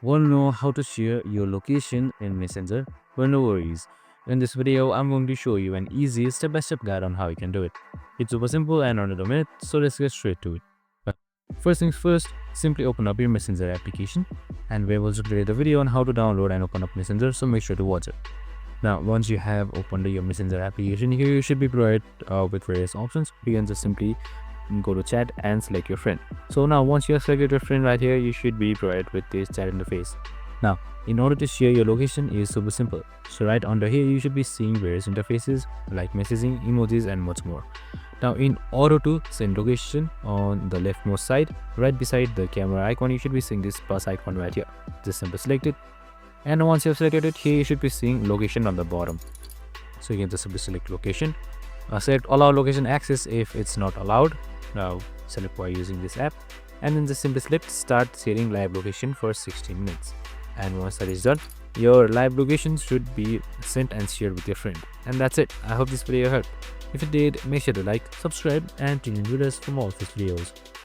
Want to know how to share your location in Messenger? Well, no worries. In this video, I'm going to show you an easy step-by-step guide on how you can do it. It's super simple and under a minute, so let's get straight to it. Uh, First things first, simply open up your Messenger application, and we will also create a video on how to download and open up Messenger, so make sure to watch it. Now, once you have opened your Messenger application, here you should be provided with various options. You can just simply go to chat and select your friend. So now once you have selected your friend right here, you should be provided with this chat interface. Now, in order to share your location is super simple. So right under here, you should be seeing various interfaces like messaging, emojis and much more. Now, in order to send location on the leftmost side, right beside the camera icon, you should be seeing this plus icon right here. Just simply select it. And once you have selected it, here you should be seeing location on the bottom. So you can just simply select location. Select allow location access if it's not allowed. Now select by using this app, and then just simply select start sharing live location for 60 minutes. And once that is done, your live location should be sent and shared with your friend. And that's it. I hope this video helped. If it did, make sure to like, subscribe and tune in with us for more of these videos.